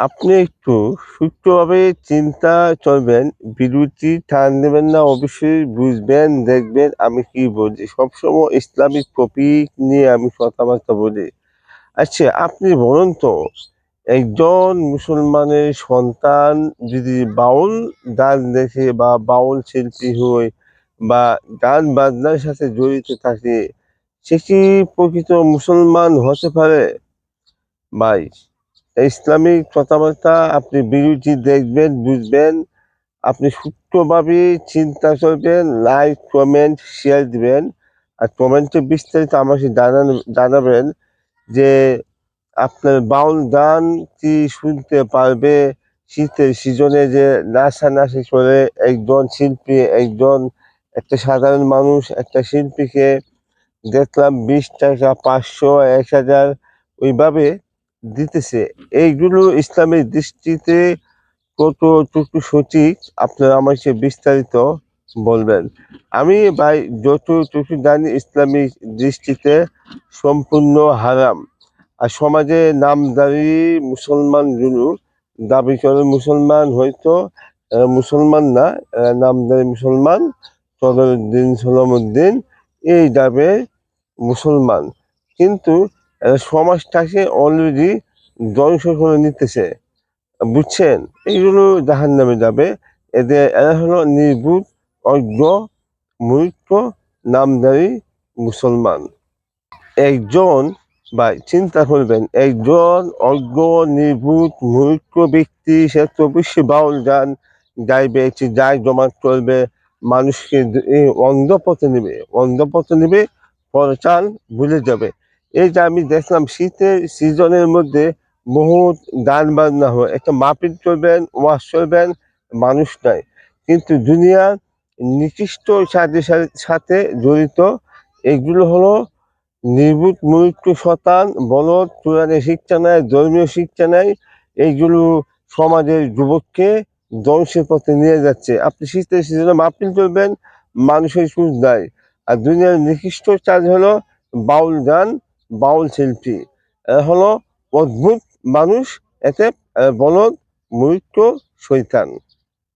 আপনি একটু সূক্ষ্মভাবে চিন্তা চলবেন, বিরতি টান দেবেন না, অবশ্যই বুঝবেন, দেখবেন আমি কি বলছি। সবসময় ইসলামিক টপিক নিয়ে আমি কথাবার্তা বলি। আচ্ছা, আপনি বলুন তো, একজন মুসলমানের সন্তান যদি বাউল গান দেখে বা বাউল শিল্পী হয় বা গান বাজনার সাথে জড়িত থাকে, সে কি প্রকৃত মুসলমান হতে পারে? ভাই, ইসলামিক কথাবার্তা আপনি ভিডিওটি দেখবেন, বুঝবেন। আপনি সূক্ষ্মভাবে চিন্তা করবেন, লাইক, কমেন্ট, শেয়ার দিবেন। আর কমেন্টে বিস্তারিত আমাকে জানাবেন যে আপনার বাউল গান কি শুনতে পারবে শীতের সিজনে, যে নাচানাচি করে একজন শিল্পী, একটা সাধারণ মানুষ একটা শিল্পীকে দেখলাম 20 টাকা, 500, 1000 ওইভাবে দিতেছে। এইগুলো ইসলামের দৃষ্টিতে কতটুকু সঠিক, আপনারা আমাকে বিস্তারিত বলবেন। আমি ভাই যতটুকু জানি ইসলামিক দৃষ্টিতে সম্পূর্ণ হারাম। আর সমাজে নামধারী মুসলমানগুলো দাবি করে মুসলমান, হয়তো মুসলমান না, নামধারী মুসলমান, সদরুদ্দিন, সলামুদ্দিন, এই দাবে মুসলমান, কিন্তু সমাজটাকে অলরেডি ধ্বংস করে নিতেছে, বুঝছেন? এইগুলো জাহান্নামে যাবে। এরা হলো নির্বুধ, অজ্ঞ, মূর্খ, নামধারী মুসলমান। একজন, ভাই চিন্তা করবেন, একজন অজ্ঞ, নির্বুধ, মূর্খ ব্যক্তি সে তো অবশ্যই বাউল গান গাইবে, একটি জায় জমাত করবে, মানুষকে অন্ধপথে নেবে, পরচাল ভুলে যাবে। এই যে আমি দেখলাম শীতের সিজনের মধ্যে বহুত গান বাজনা হয়, একটা মাহফিল করবেন, ওয়াজ করবেন, মানুষ নাই, কিন্তু দুনিয়ার নিকৃষ্ট সাথে সাথে জড়িত। এগুলো হলো নির্বোধ, মূর্খ, শতান, বলদ, কোরআনে শিক্ষা নাই, ধর্মীয় শিক্ষা নাই। এইগুলো সমাজের যুবককে ধ্বংসের পথে নিয়ে যাচ্ছে। আপনি শীতের সিজনে মাহফিল করবেন, মানুষের সুখ নাই। আর দুনিয়ার নিকৃষ্ট কাজ হলো বাউল গান, বাউল শিল্পী। এরা হলো অদ্ভুত মানুষ, এতে বলদ, মূর্খ, শয়তান।